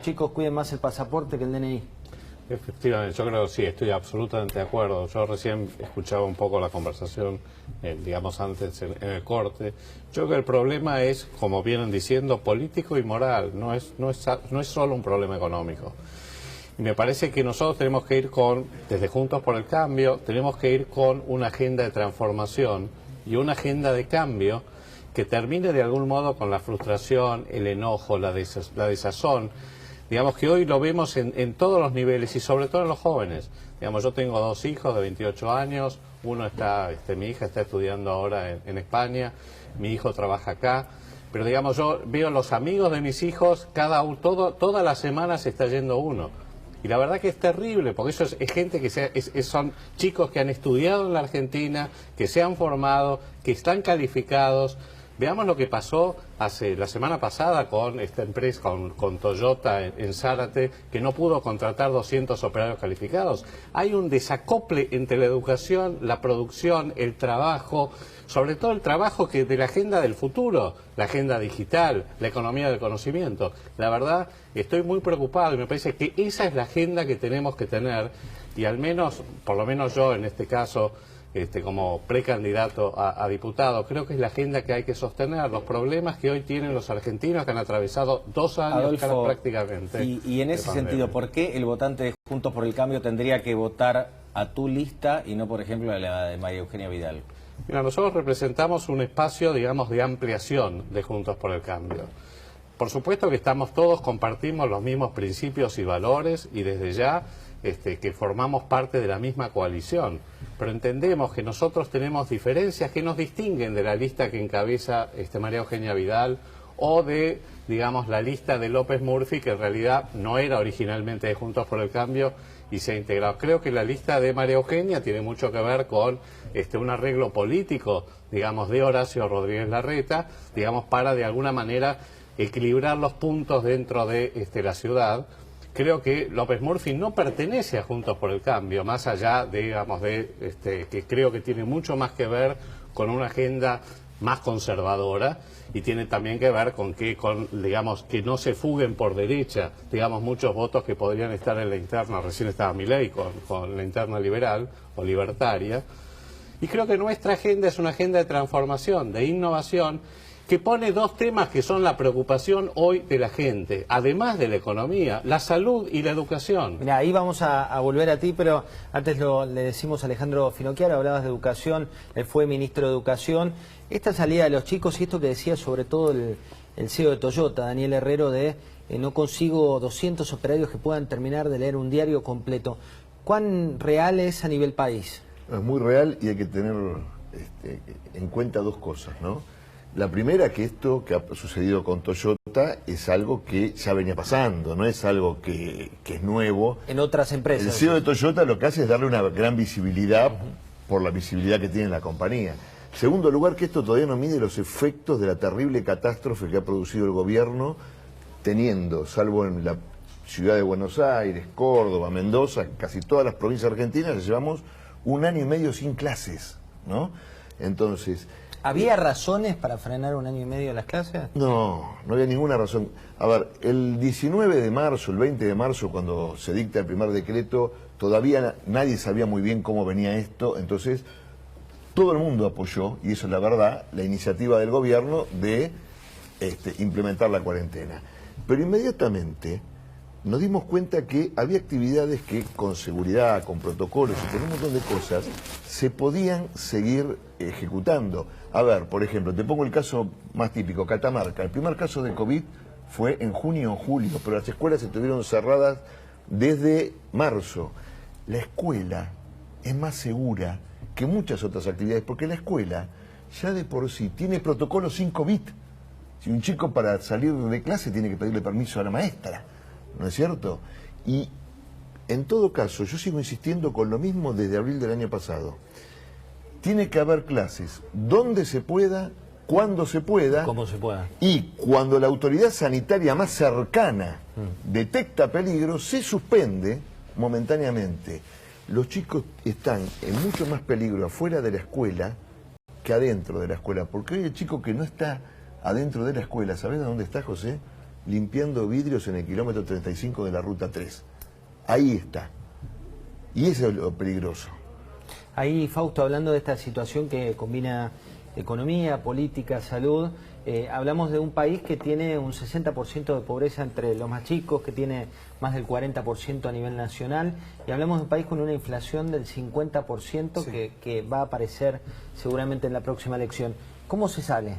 Chicos, cuiden más el pasaporte que el DNI. Efectivamente, yo creo que sí, estoy absolutamente de acuerdo. Yo recién escuchaba un poco la conversación, digamos antes en el corte. Yo creo que el problema es, como vienen diciendo, político y moral, no es solo un problema económico. Y me parece que nosotros tenemos que ir desde Juntos por el Cambio, tenemos que ir con una agenda de transformación y una agenda de cambio que termine de algún modo con la frustración, el enojo, la desazón. Digamos que hoy lo vemos en todos los niveles y sobre todo en los jóvenes. Digamos, yo tengo dos hijos de 28 años, mi hija está estudiando ahora en España, mi hijo trabaja acá, pero digamos yo veo los amigos de mis hijos, todas las semanas se está yendo uno. Y la verdad que es terrible, porque eso es gente que son chicos que han estudiado en la Argentina, que se han formado, que están calificados. Veamos lo que pasó la semana pasada con esta empresa, con Toyota en Zárate, que no pudo contratar 200 operarios calificados. Hay un desacople entre la educación, la producción, el trabajo, sobre todo el trabajo de la agenda del futuro, la agenda digital, la economía del conocimiento. La verdad, estoy muy preocupado y me parece que esa es la agenda que tenemos que tener y al menos, por lo menos yo en este caso, como precandidato a diputado, creo que es la agenda que hay que sostener, los problemas que hoy tienen los argentinos que han atravesado 2 años, Adolfo, prácticamente. Y en ese sentido, ¿por qué el votante de Juntos por el Cambio tendría que votar a tu lista y no, por ejemplo, a la de María Eugenia Vidal? Mira, nosotros representamos un espacio, digamos, de ampliación de Juntos por el Cambio. Por supuesto que compartimos los mismos principios y valores y desde ya que formamos parte de la misma coalición, pero entendemos que nosotros tenemos diferencias que nos distinguen de la lista que encabeza María Eugenia Vidal o de, digamos, la lista de López Murphy, que en realidad no era originalmente de Juntos por el Cambio y se ha integrado. Creo que la lista de María Eugenia tiene mucho que ver con un arreglo político, digamos, de Horacio Rodríguez Larreta, digamos, para de alguna manera equilibrar los puntos dentro de la ciudad. Creo que López Murphy no pertenece a Juntos por el Cambio, más allá, digamos, que creo que tiene mucho más que ver con una agenda más conservadora y tiene también que ver digamos, que no se fuguen por derecha, digamos, muchos votos que podrían estar en la interna, recién estaba Milei con la interna liberal o libertaria. Y creo que nuestra agenda es una agenda de transformación, de innovación, que pone 2 temas que son la preocupación hoy de la gente, además de la economía, la salud y la educación. Mira, ahí vamos a volver a ti, pero antes le decimos a Alejandro Finocchiaro, hablabas de educación, él fue ministro de Educación. Esta salida de los chicos y esto que decía sobre todo el CEO de Toyota, Daniel Herrero, de no consigo 200 operarios que puedan terminar de leer un diario completo. ¿Cuán real es a nivel país? Es muy real y hay que tener en cuenta 2 cosas, ¿no? La primera, que esto que ha sucedido con Toyota es algo que ya venía pasando, no es algo que es nuevo. En otras empresas. El CEO de Toyota lo que hace es darle una gran visibilidad por la visibilidad que tiene la compañía. Segundo lugar, que esto todavía no mide los efectos de la terrible catástrofe que ha producido el gobierno, teniendo, salvo en la ciudad de Buenos Aires, Córdoba, Mendoza, casi todas las provincias argentinas, ya llevamos 1 año y medio sin clases, ¿no? Entonces... ¿Había razones para frenar 1 año y medio las clases? No, no había ninguna razón. A ver, el 19 de marzo, el 20 de marzo, cuando se dicta el primer decreto, todavía nadie sabía muy bien cómo venía esto, entonces todo el mundo apoyó, y eso es la verdad, la iniciativa del gobierno de implementar la cuarentena. Pero inmediatamente nos dimos cuenta que había actividades que con seguridad, con protocolos y con un montón de cosas se podían seguir ejecutando. A ver, por ejemplo, te pongo el caso más típico, Catamarca. El primer caso de COVID fue en junio o julio, pero las escuelas estuvieron cerradas desde marzo. La escuela es más segura que muchas otras actividades, porque la escuela ya de por sí tiene protocolos sin COVID. Si un chico para salir de clase tiene que pedirle permiso a la maestra, ¿no es cierto? Y en todo caso, yo sigo insistiendo con lo mismo desde abril del año pasado. Tiene que haber clases donde se pueda, cuando se pueda, como se pueda. Y cuando la autoridad sanitaria más cercana detecta peligro, se suspende momentáneamente. Los chicos están en mucho más peligro afuera de la escuela que adentro de la escuela, porque hoy el chico que no está adentro de la escuela, ¿sabés dónde está, José? limpiando vidrios en el kilómetro 35 de la Ruta 3. Ahí está. Y eso es lo peligroso. Ahí, Fausto, hablando de esta situación que combina economía, política, salud, hablamos de un país que tiene un 60% de pobreza entre los más chicos, que tiene más del 40% a nivel nacional, y hablamos de un país con una inflación del 50% Sí. que va a aparecer seguramente en la próxima elección. ¿Cómo se sale?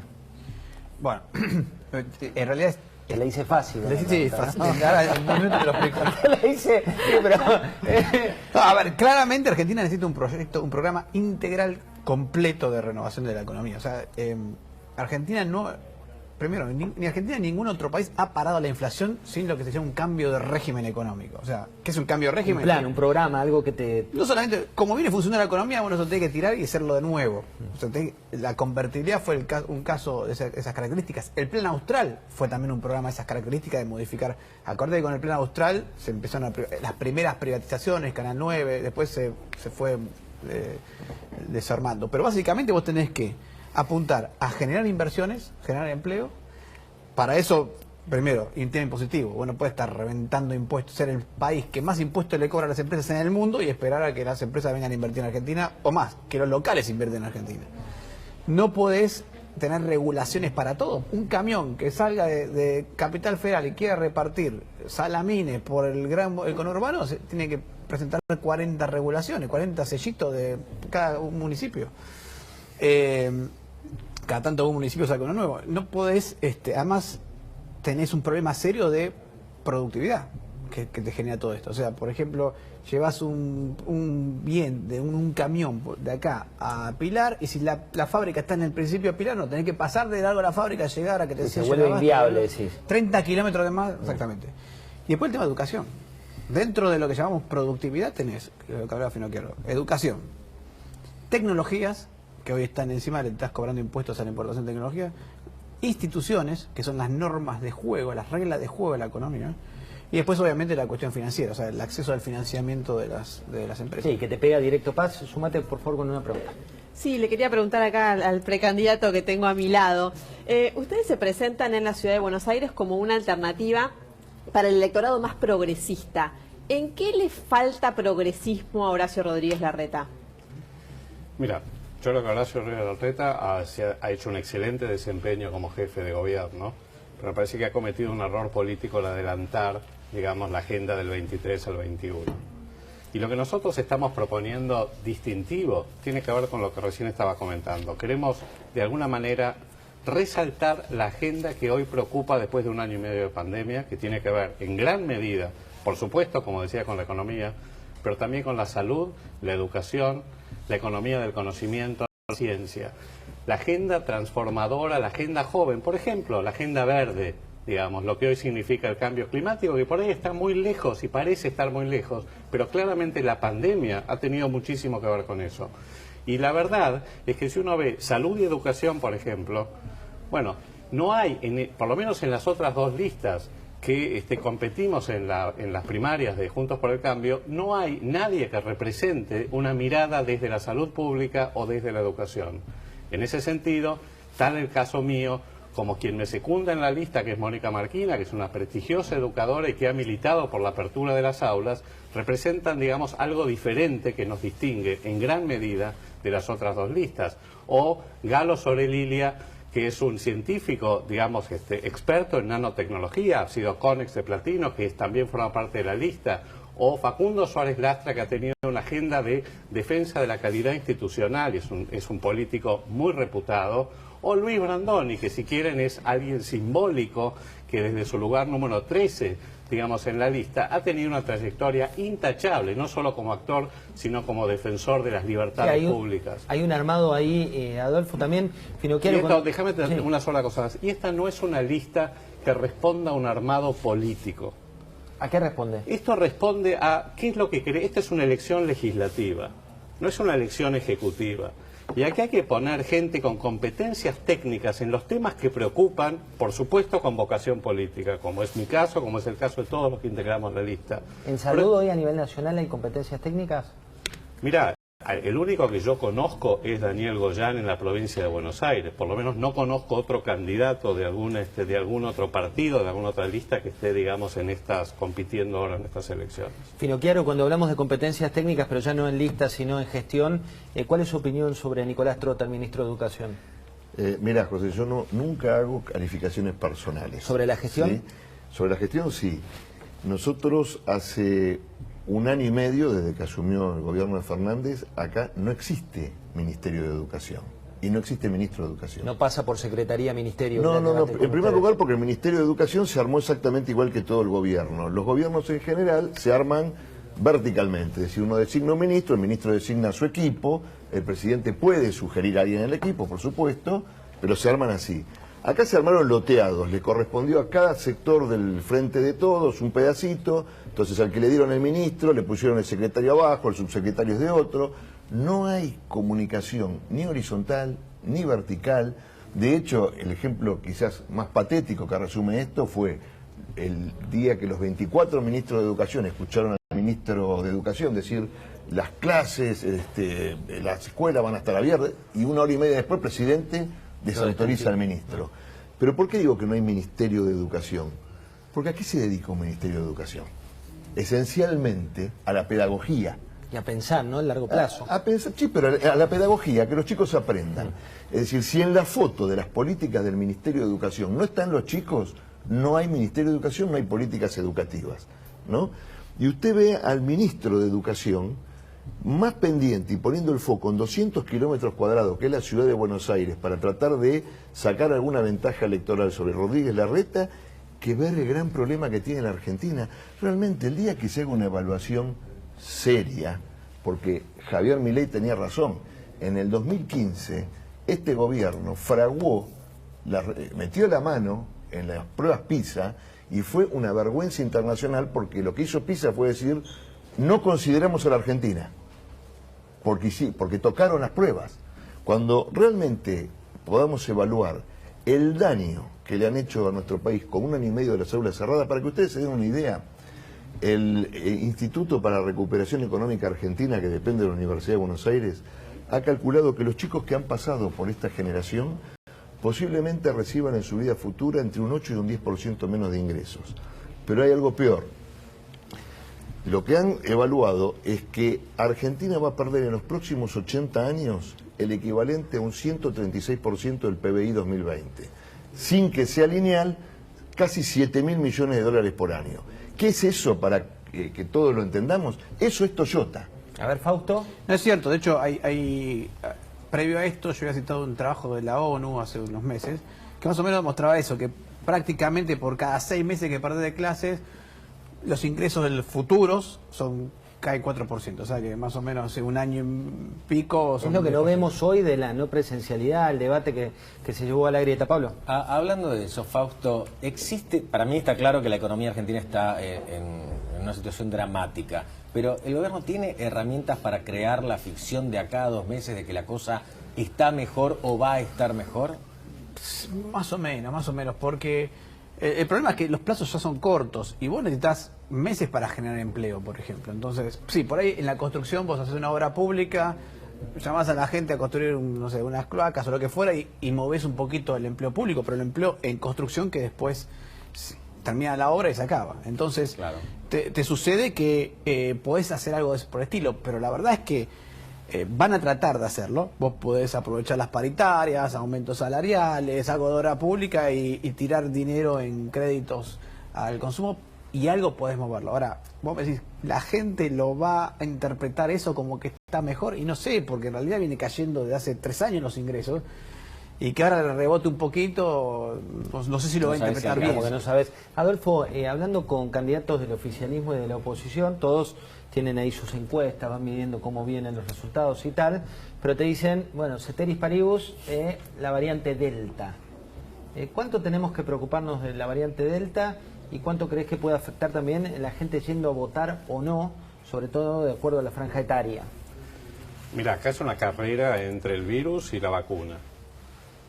Bueno, en realidad Te la hice fácil. Sí, sí, ¿no? fácil. Ahora, en un minuto te lo explico. Te la hice, sí, pero... No, a ver, claramente Argentina necesita un proyecto, un programa integral completo de renovación de la economía. O sea, Argentina no... Primero, ni Argentina ni ningún otro país ha parado la inflación sin lo que se llama un cambio de régimen económico. O sea, ¿qué es un cambio de régimen? Un plan, un programa, algo que te... No solamente, como viene funcionando la economía, bueno, eso tiene que tirar y hacerlo de nuevo. O sea, la convertibilidad fue un caso de esas características. El plan austral fue también un programa de esas características de modificar. Acordate que con el plan austral se empezaron las primeras privatizaciones, Canal 9, después se fue desarmando. Pero básicamente vos tenés que apuntar a generar inversiones, generar empleo. Para eso, primero, tema impositivo. Bueno, puede estar reventando impuestos, ser el país que más impuestos le cobra a las empresas en el mundo y esperar a que las empresas vengan a invertir en Argentina, o más, que los locales invierten en Argentina. No podés tener regulaciones para todo. Un camión que salga de Capital Federal y quiera repartir salamines por el conurbano, tiene que presentar 40 regulaciones, 40 sellitos de cada municipio. Cada tanto un municipio saca uno nuevo. No podés, además tenés un problema serio de productividad que te genera todo esto. O sea, por ejemplo, llevas un bien de un camión de acá a Pilar, y si la fábrica está en el principio de Pilar, no, tenés que pasar de largo a la fábrica, llegar a que te se vuelve inviable, sí. 30 kilómetros de más, exactamente. Y después el tema de educación. Dentro de lo que llamamos productividad tenés, lo que hablaba Finocchiaro, educación, tecnologías, que hoy están encima, le estás cobrando impuestos a la importación de tecnología, instituciones, que son las normas de juego, las reglas de juego de la economía, y después obviamente la cuestión financiera, o sea, el acceso al financiamiento de las empresas. Sí, que te pega directo. Paz, sumate por favor con una pregunta. Sí, le quería preguntar acá al precandidato que tengo a mi lado. Ustedes se presentan en la ciudad de Buenos Aires como una alternativa para el electorado más progresista. ¿En qué le falta progresismo a Horacio Rodríguez Larreta? Mira, yo creo que Horacio Rodríguez Larreta ha hecho un excelente desempeño como jefe de gobierno, pero me parece que ha cometido un error político al adelantar, digamos, la agenda del 23 al 21. Y lo que nosotros estamos proponiendo distintivo tiene que ver con lo que recién estaba comentando. Queremos, de alguna manera, resaltar la agenda que hoy preocupa después de un año y medio de pandemia, que tiene que ver en gran medida, por supuesto, como decía, con la economía, pero también con la salud, la educación, la economía del conocimiento, la ciencia, la agenda transformadora, la agenda joven, por ejemplo, la agenda verde, digamos, lo que hoy significa el cambio climático, que por ahí está muy lejos y parece estar muy lejos, pero claramente la pandemia ha tenido muchísimo que ver con eso. Y la verdad es que si uno ve salud y educación, por ejemplo, bueno, no hay, por lo menos en las otras dos listas que competimos en las primarias de Juntos por el Cambio, no hay nadie que represente una mirada desde la salud pública o desde la educación. En ese sentido, tal el caso mío, como quien me secunda en la lista, que es Mónica Marquina, que es una prestigiosa educadora y que ha militado por la apertura de las aulas, representan, digamos, algo diferente que nos distingue en gran medida de las otras dos listas. O Galo Sorelilia, que es un científico, digamos, experto en nanotecnología, ha sido CONEX de platino, que también forma parte de la lista, o Facundo Suárez Lastra, que ha tenido una agenda de defensa de la calidad institucional, es un político muy reputado, o Luis Brandoni, que si quieren es alguien simbólico, que desde su lugar número 13, digamos, en la lista, ha tenido una trayectoria intachable, no solo como actor, sino como defensor de las libertades públicas. Hay un armado ahí, Adolfo, también. Finocchiaro, déjame tener una sola cosa más. Y esta no es una lista que responda a un armado político. ¿A qué responde? Esto responde a qué es lo que cree. Esta es una elección legislativa, no es una elección ejecutiva. Y aquí hay que poner gente con competencias técnicas en los temas que preocupan, por supuesto con vocación política, como es mi caso, como es el caso de todos los que integramos la lista. ¿En salud hoy a nivel nacional hay competencias técnicas? Mirá, el único que yo conozco es Daniel Goyán en la provincia de Buenos Aires. Por lo menos no conozco otro candidato de algún otro partido, de alguna otra lista que esté, digamos, compitiendo ahora en estas elecciones. Finocchiaro, cuando hablamos de competencias técnicas, pero ya no en listas, sino en gestión, ¿cuál es su opinión sobre Nicolás Trota, el ministro de Educación? Mira, José, yo nunca hago calificaciones personales. ¿Sobre la gestión? ¿Sí? Sobre la gestión, sí. Nosotros hace 1 año y medio, desde que asumió el gobierno de Fernández, acá no existe Ministerio de Educación y no existe Ministro de Educación. No pasa por Secretaría, Ministerio. No. En primer lugar, porque el Ministerio de Educación se armó exactamente igual que todo el gobierno. Los gobiernos en general se arman verticalmente, es decir, uno designa un ministro, el ministro designa a su equipo, el presidente puede sugerir a alguien en el equipo, por supuesto, pero se arman así. Acá se armaron loteados, le correspondió a cada sector del Frente de Todos un pedacito, entonces al que le dieron el ministro le pusieron el secretario abajo, el subsecretario es de otro. No hay comunicación ni horizontal ni vertical. De hecho, el ejemplo quizás más patético que resume esto fue el día que los 24 ministros de Educación escucharon al ministro de Educación decir las clases, las escuelas van a estar abiertas, y 1 hora y media después el presidente desautoriza al ministro. ¿Pero por qué digo que no hay Ministerio de Educación? Porque ¿a qué se dedica un Ministerio de Educación? Esencialmente a la pedagogía. Y a pensar, ¿no? A largo plazo. A pensar, sí, pero a la pedagogía, que los chicos aprendan. Es decir, si en la foto de las políticas del Ministerio de Educación no están los chicos, no hay Ministerio de Educación, no hay políticas educativas, ¿no? Y usted ve al ministro de Educación más pendiente y poniendo el foco en 200 kilómetros cuadrados, que es la ciudad de Buenos Aires, para tratar de sacar alguna ventaja electoral sobre Rodríguez Larreta, que ver el gran problema que tiene la Argentina. Realmente, el día que se haga una evaluación seria, porque Javier Milei tenía razón, en el 2015 este gobierno fraguó, metió la mano en las pruebas PISA y fue una vergüenza internacional, porque lo que hizo PISA fue decir: no consideramos a la Argentina, porque sí, porque tocaron las pruebas. Cuando realmente podamos evaluar el daño que le han hecho a nuestro país con 1 año y medio de las aulas cerradas, para que ustedes se den una idea, el Instituto para la Recuperación Económica Argentina, que depende de la Universidad de Buenos Aires, ha calculado que los chicos que han pasado por esta generación posiblemente reciban en su vida futura entre un 8 y un 10% menos de ingresos. Pero hay algo peor. Lo que han evaluado es que Argentina va a perder en los próximos 80 años el equivalente a un 136% del PBI 2020, sin que sea lineal, casi 7.000 millones de dólares por año. ¿Qué es eso para que todos lo entendamos? Eso es Toyota. A ver, Fausto. No es cierto, de hecho, previo a esto yo había citado un trabajo de la ONU hace unos meses, que más o menos mostraba eso, que prácticamente por cada 6 meses que perdés de clases, los ingresos del futuros cae 4%, o sea que más o menos hace 1 año y pico... Es lo que no vemos hoy de la no presencialidad, el debate que se llevó a la grieta. Pablo. Hablando de eso, Fausto, para mí está claro que la economía argentina está en una situación dramática, pero ¿el gobierno tiene herramientas para crear la ficción de acá a 2 meses de que la cosa está mejor o va a estar mejor? Más o menos, porque el problema es que los plazos ya son cortos y vos necesitas meses para generar empleo, por ejemplo. Entonces, sí, por ahí en la construcción vos haces una obra pública, llamás a la gente a construir, unas cloacas o lo que fuera y movés un poquito el empleo público, pero el empleo en construcción que después termina la obra y se acaba. Entonces, claro, te sucede que podés hacer algo por el estilo, pero la verdad es que van a tratar de hacerlo. Vos podés aprovechar las paritarias, aumentos salariales, algo de obra pública y tirar dinero en créditos al consumo y algo podés moverlo. Ahora, vos me decís, la gente lo va a interpretar eso como que está mejor y no sé, porque en realidad viene cayendo desde hace 3 años los ingresos y que ahora rebote un poquito, no sé si lo va a interpretar bien. Porque no sabes. Adolfo, hablando con candidatos del oficialismo y de la oposición, todos tienen ahí sus encuestas, van midiendo cómo vienen los resultados y tal, pero te dicen, bueno, ceteris paribus, la variante Delta. ¿Cuánto tenemos que preocuparnos de la variante Delta y cuánto crees que puede afectar también la gente yendo a votar o no, sobre todo de acuerdo a la franja etaria? Mira, acá es una carrera entre el virus y la vacuna.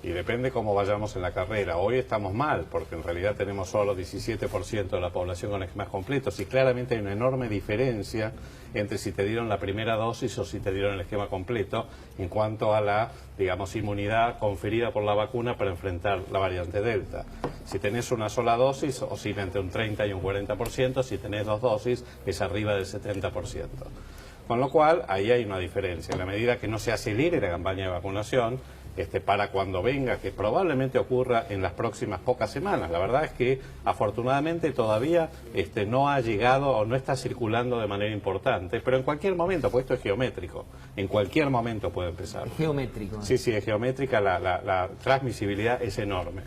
Y depende cómo vayamos en la carrera. Hoy estamos mal, porque en realidad tenemos solo 17% de la población con esquemas completos, y claramente hay una enorme diferencia entre si te dieron la primera dosis o si te dieron el esquema completo en cuanto a la, digamos, inmunidad conferida por la vacuna para enfrentar la variante Delta. Si tenés una sola dosis, oscila entre un 30 y un 40%, si tenés 2 dosis, es arriba del 70%. Con lo cual, ahí hay una diferencia. En la medida que no se acelere la campaña de vacunación, para cuando venga, que probablemente ocurra en las próximas pocas semanas. La verdad es que afortunadamente todavía no ha llegado o no está circulando de manera importante, pero en cualquier momento, pues esto es geométrico, en cualquier momento puede empezar. Es geométrico. Sí, es geométrica, la transmisibilidad es enorme.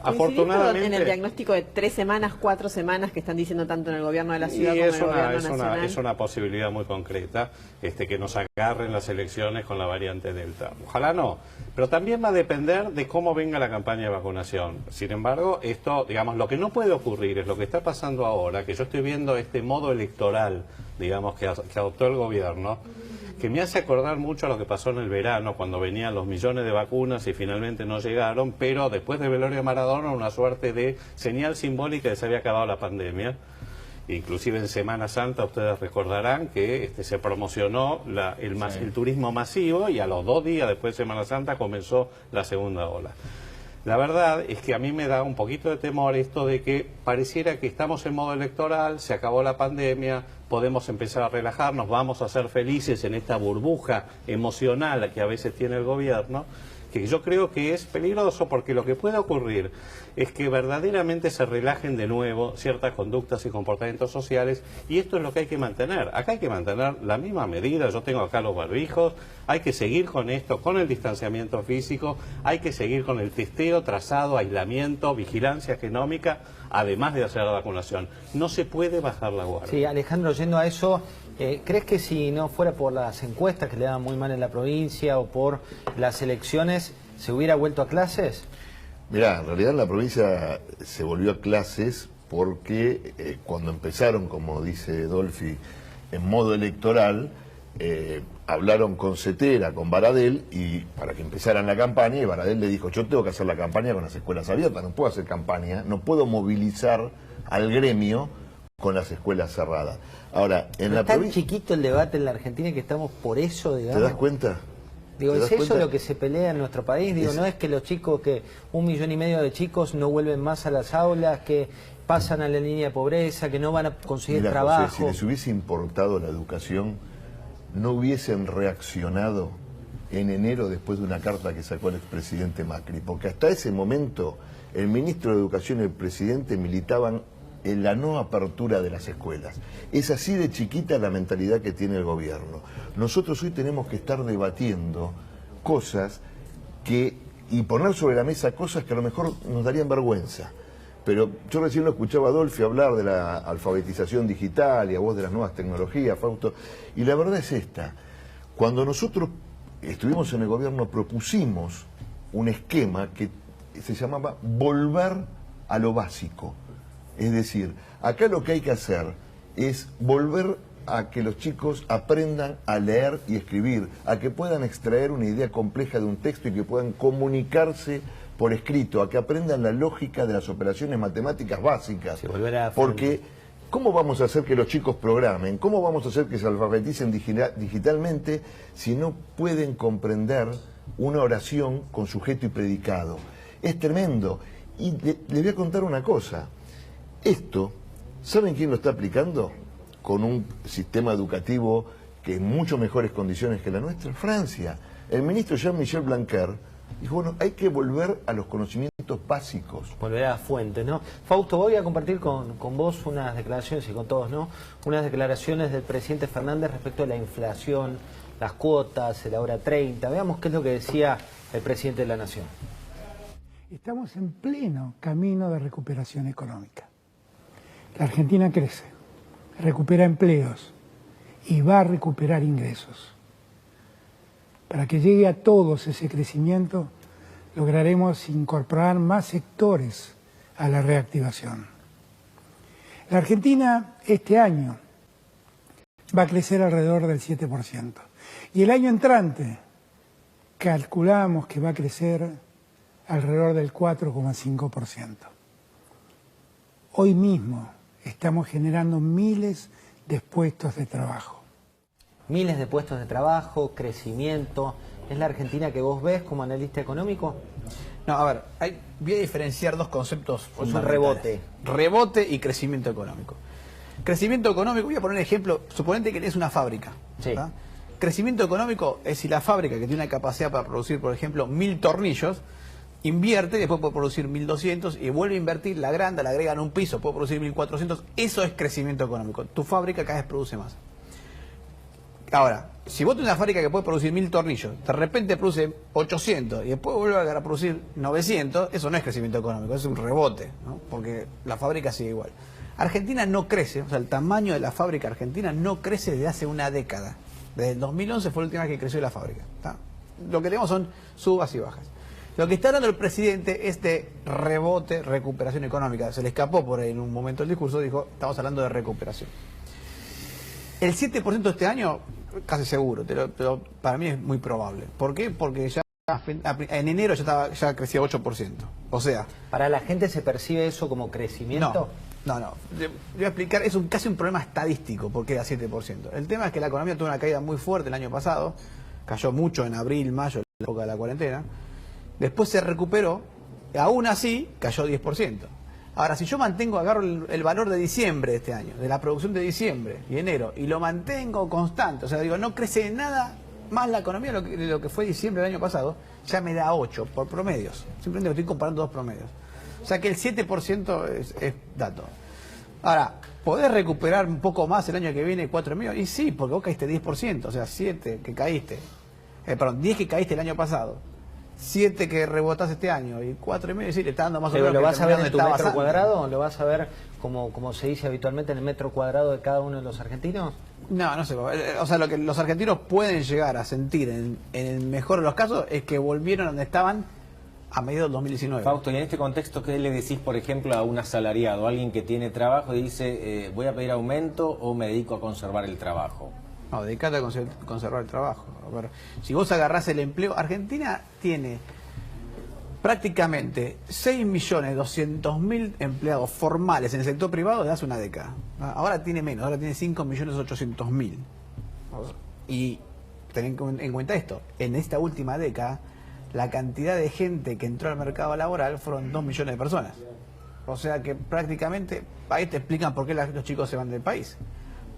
Afortunadamente, en el diagnóstico de 3 semanas, 4 semanas que están diciendo tanto en el gobierno de la ciudad como en el gobierno nacional. Es una posibilidad muy concreta que nos agarren las elecciones con la variante Delta. Ojalá no, pero también va a depender de cómo venga la campaña de vacunación. Sin embargo, esto, digamos, lo que no puede ocurrir es lo que está pasando ahora, que yo estoy viendo este modo electoral, digamos, que adoptó el gobierno, que me hace acordar mucho a lo que pasó en el verano, cuando venían los millones de vacunas y finalmente no llegaron, pero después de velorio de Maradona, una suerte de señal simbólica de que se había acabado la pandemia. Inclusive en Semana Santa ustedes recordarán que se promocionó el turismo masivo, y a los 2 días después de Semana Santa comenzó la segunda ola. La verdad es que a mí me da un poquito de temor esto de que pareciera que estamos en modo electoral, se acabó la pandemia, podemos empezar a relajarnos, vamos a ser felices en esta burbuja emocional que a veces tiene el gobierno, que yo creo que es peligroso, porque lo que puede ocurrir es que verdaderamente se relajen de nuevo ciertas conductas y comportamientos sociales, y esto es lo que hay que mantener. Acá hay que mantener la misma medida, yo tengo acá los barbijos, hay que seguir con esto, con el distanciamiento físico, hay que seguir con el testeo, trazado, aislamiento, vigilancia genómica, además de hacer la vacunación. No se puede bajar la guardia. Sí, Alejandro, yendo a eso, ¿crees que si no fuera por las encuestas que le daban muy mal en la provincia o por las elecciones, se hubiera vuelto a clases? Mirá, en realidad en la provincia se volvió a clases porque cuando empezaron, como dice Dolfi, en modo electoral, hablaron con Cetera, con Baradel, y para que empezaran la campaña, y Baradel le dijo: yo tengo que hacer la campaña con las escuelas abiertas, no puedo hacer campaña, no puedo movilizar al gremio con las escuelas cerradas. Ahora, en la provincia... ¿Es tan chiquito el debate en la Argentina que estamos por eso, digamos? ¿Te das cuenta? Digo, ¿es eso lo que se pelea en nuestro país? Digo, no es que los chicos, que 1,5 millones de chicos no vuelven más a las aulas, que pasan a la línea de pobreza, que no van a conseguir trabajo. José, si les hubiese importado la educación, no hubiesen reaccionado en enero después de una carta que sacó el expresidente Macri, porque hasta ese momento el ministro de Educación y el presidente militaban en la no apertura de las escuelas. Es así de chiquita la mentalidad que tiene el gobierno. Nosotros hoy tenemos que estar debatiendo cosas y poner sobre la mesa cosas que a lo mejor nos darían vergüenza. Pero yo recién lo escuchaba a Adolfi hablar de la alfabetización digital y a vos de las nuevas tecnologías, Fausto, y la verdad es esta: cuando nosotros estuvimos en el gobierno propusimos un esquema que se llamaba volver a lo básico. Es decir, acá lo que hay que hacer es volver a que los chicos aprendan a leer y escribir, a que puedan extraer una idea compleja de un texto y que puedan comunicarse por escrito, a que aprendan la lógica de las operaciones matemáticas básicas. Porque, ¿cómo vamos a hacer que los chicos programen? ¿Cómo vamos a hacer que se alfabeticen digitalmente si no pueden comprender una oración con sujeto y predicado? Es tremendo. Y les voy a contar una cosa. Esto, ¿saben quién lo está aplicando? Con un sistema educativo que en mucho mejores condiciones que la nuestra, Francia. El ministro Jean-Michel Blanquer dijo: bueno, hay que volver a los conocimientos básicos. Volver a fuentes, ¿no? Fausto, voy a compartir con vos unas declaraciones, y con todos, ¿no? Unas declaraciones del presidente Fernández respecto a la inflación, las cuotas, la hora 30. Veamos qué es lo que decía el presidente de la Nación. Estamos en pleno camino de recuperación económica. La Argentina crece, recupera empleos y va a recuperar ingresos. Para que llegue a todos ese crecimiento, lograremos incorporar más sectores a la reactivación. La Argentina este año va a crecer alrededor del 7%. Y el año entrante calculamos que va a crecer alrededor del 4,5%. Hoy mismo estamos generando miles de puestos de trabajo. Miles de puestos de trabajo, crecimiento. ¿Es la Argentina que vos ves como analista económico? No, a ver, voy a diferenciar dos conceptos Es un fundamentales. rebote. Rebote y crecimiento económico. Crecimiento económico, voy a poner un ejemplo, suponete que es una fábrica. Sí. ¿tá? Crecimiento económico es si la fábrica, que tiene una capacidad para producir, por ejemplo, 1000 tornillos, invierte, después puede producir 1200 y vuelve a invertir, la agranda, le agregan un piso, puede producir 1400, eso es crecimiento económico. Tu fábrica cada vez produce más. Ahora, si vos tenés una fábrica que puede producir 1000 tornillos, de repente produce 800 y después vuelve a producir 900, eso no es crecimiento económico, es un rebote, ¿no? Porque la fábrica sigue igual. Argentina no crece, o sea, el tamaño de la fábrica argentina no crece desde hace una década. Desde el 2011 fue la última vez que creció la fábrica. ¿Tá? Lo que tenemos son subas y bajas. Lo que está hablando el presidente es de rebote, recuperación económica. Se le escapó por ahí en un momento el discurso, dijo, estamos hablando de recuperación. El 7% de este año, casi seguro, pero para mí es muy probable. ¿Por qué? Porque ya en enero ya crecía 8%. O sea... ¿Para la gente se percibe eso como crecimiento? No. Voy a explicar, es casi un problema estadístico porque era 7%. El tema es que la economía tuvo una caída muy fuerte el año pasado, cayó mucho en abril, mayo, en la época de la cuarentena. Después se recuperó, aún así cayó 10%. Ahora, si yo agarro el valor de diciembre de este año, de la producción de diciembre y enero, y lo mantengo constante, o sea, digo, no crece nada más la economía de lo que fue diciembre del año pasado, ya me da 8 por promedios. Simplemente estoy comparando dos promedios. O sea que el 7% es dato. Ahora, ¿podés recuperar un poco más el año que viene, 4,5? Y sí, porque vos caíste 10%, o sea, 7 que caíste. 10 que caíste el año pasado. 7 que rebotás este año y 4,5, sí, le está dando más o menos. ¿Pero lo vas a ver en tu metro basando. cuadrado? ¿Lo vas a ver como se dice habitualmente en el metro cuadrado de cada uno de los argentinos? No sé. O sea, lo que los argentinos pueden llegar a sentir en el mejor de los casos es que volvieron donde estaban a mediados del 2019. Fausto, y en este contexto, ¿qué le decís, por ejemplo, a un asalariado, a alguien que tiene trabajo y dice, voy a pedir aumento o me dedico a conservar el trabajo? No, dedicate a conservar el trabajo. A ver, si vos agarrás el empleo, Argentina tiene prácticamente 6.200.000 empleados formales en el sector privado desde hace una década. Ahora tiene menos, ahora tiene 5.800.000. Y ten en cuenta esto, en esta última década, la cantidad de gente que entró al mercado laboral fueron 2 millones de personas. O sea que prácticamente, ahí te explican por qué los chicos se van del país.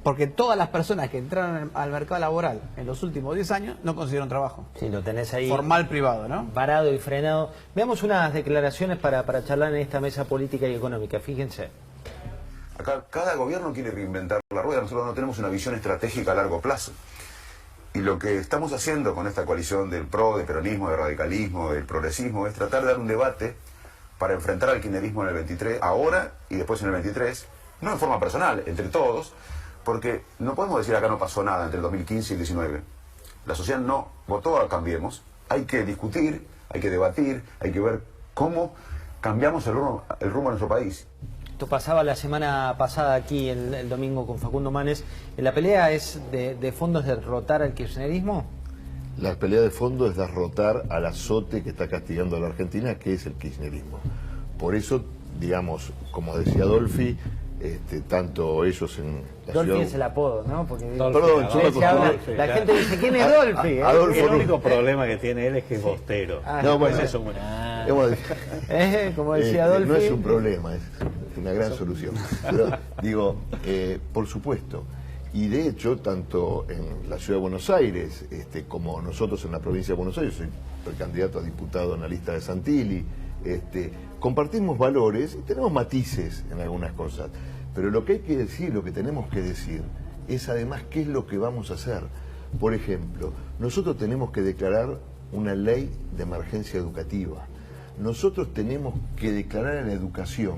Porque todas las personas que entraron al mercado laboral en los últimos 10 años no consiguieron trabajo. Sí, lo tenés ahí. Formal privado, ¿no? Parado y frenado. Veamos unas declaraciones para charlar en esta mesa política y económica. Fíjense. Acá cada gobierno quiere reinventar la rueda, nosotros no tenemos una visión estratégica a largo plazo. Y lo que estamos haciendo con esta coalición del PRO, del peronismo, del radicalismo, del progresismo, es tratar de dar un debate para enfrentar al kirchnerismo en el 23, ahora y después en el 23, no en forma personal, entre todos, porque no podemos decir acá no pasó nada entre el 2015 y el 19. La sociedad no votó a Cambiemos, hay que discutir, hay que debatir, hay que ver cómo cambiamos el rumbo de nuestro país. Esto pasaba la semana pasada aquí, el domingo, con Facundo Manes. ¿La pelea es de fondo es derrotar al kirchnerismo? La pelea de fondo es derrotar al azote que está castigando a la Argentina, que es el kirchnerismo. Por eso, digamos, como decía Dolfi, tanto ellos en la Dolfi ciudad... es el apodo, ¿no? Porque Perdón, yo me confundí. la gente dice, ¿quién es Dolfi? El único problema que tiene él es que es bostero. No, bueno, Eso es como decía Dolfi. No es un problema, es una gran solución. Pero digo, por supuesto, y de hecho, tanto en la ciudad de Buenos Aires como nosotros en la provincia de Buenos Aires, soy el candidato a diputado en la lista de Santilli, compartimos valores y tenemos matices en algunas cosas. Pero lo que hay que decir, lo que tenemos que decir, es además qué es lo que vamos a hacer. Por ejemplo, nosotros tenemos que declarar una ley de emergencia educativa. Nosotros tenemos que declarar a la educación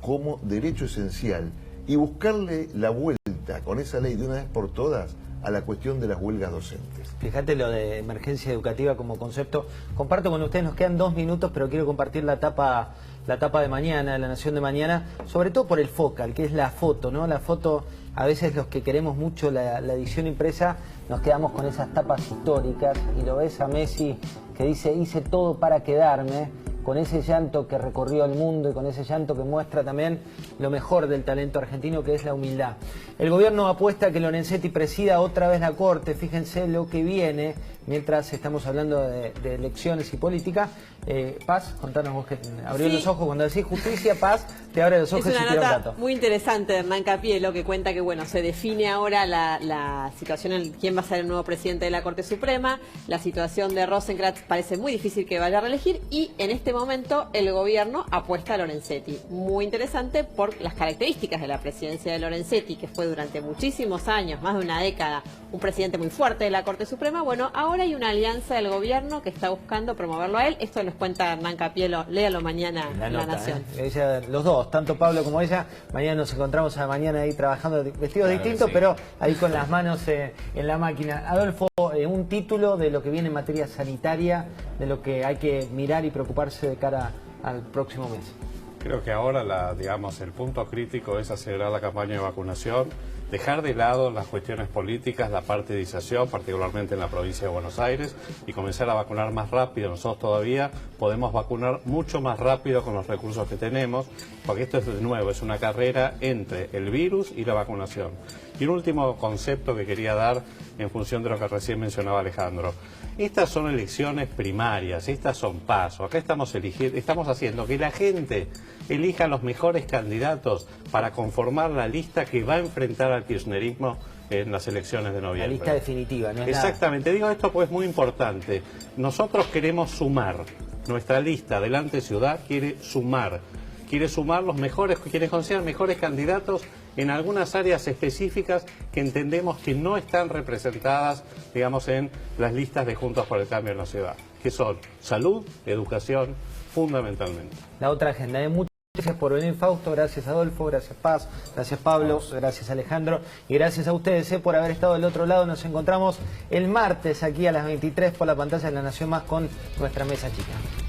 como derecho esencial y buscarle la vuelta con esa ley de una vez por todas a la cuestión de las huelgas docentes. Fíjate lo de emergencia educativa como concepto. Comparto con ustedes, nos quedan 2 minutos, pero quiero compartir la tapa de mañana, de La Nación de mañana, sobre todo por el focal, que es la foto, ¿no? La foto a veces los que queremos mucho la edición impresa nos quedamos con esas tapas históricas y lo ves a Messi que dice hice todo para quedarme, con ese llanto que recorrió el mundo y con ese llanto que muestra también lo mejor del talento argentino, que es la humildad. El gobierno apuesta a que Lorenzetti presida otra vez la Corte. Fíjense lo que viene mientras estamos hablando de elecciones y política. Paz, contanos vos que abrió los ojos cuando decís justicia. Paz te abre los ojos y es una tira un nota dato. muy interesante de Hernán Capielo, que cuenta que bueno, se define ahora la situación en quién va a ser el nuevo presidente de la Corte Suprema. La situación de Rosenkrantz parece muy difícil que vaya a reelegir y en este momento el gobierno apuesta a Lorenzetti. Muy interesante por las características de la presidencia de Lorenzetti, que fue durante muchísimos años, más de una década, un presidente muy fuerte de la Corte Suprema. Bueno, ahora hay una alianza del gobierno que está buscando promoverlo a él. Esto les cuenta Hernán Capielo, léalo mañana en La Nación. Ella, los dos, tanto Pablo como ella, mañana nos encontramos a la mañana ahí trabajando vestidos distintos, sí, pero ahí con las manos en la máquina. Adolfo, un título de lo que viene en materia sanitaria, de lo que hay que mirar y preocuparse de cara al próximo mes. Creo que ahora, digamos, el punto crítico es acelerar la campaña de vacunación, dejar de lado las cuestiones políticas, la partidización, particularmente en la provincia de Buenos Aires, y comenzar a vacunar más rápido. Nosotros todavía podemos vacunar mucho más rápido con los recursos que tenemos, porque esto es de nuevo, es una carrera entre el virus y la vacunación. Y un último concepto que quería dar en función de lo que recién mencionaba Alejandro. Estas son elecciones primarias, estas son pasos. Acá estamos haciendo que la gente elija los mejores candidatos para conformar la lista que va a enfrentar al kirchnerismo en las elecciones de noviembre. La lista definitiva, ¿no es Exactamente, digo esto pues es muy importante. Nosotros queremos sumar, nuestra lista Adelante Ciudad quiere sumar los mejores, quienes consideran mejores candidatos en algunas áreas específicas que entendemos que no están representadas, digamos, en las listas de Juntos por el Cambio en la ciudad, que son salud, educación, fundamentalmente. La otra agenda. Muchas gracias por venir, Fausto, gracias Adolfo, gracias Paz, gracias Pablo, gracias Alejandro y gracias a ustedes por haber estado del otro lado. Nos encontramos el martes aquí a las 23 por la pantalla de La Nación Más con nuestra mesa chica.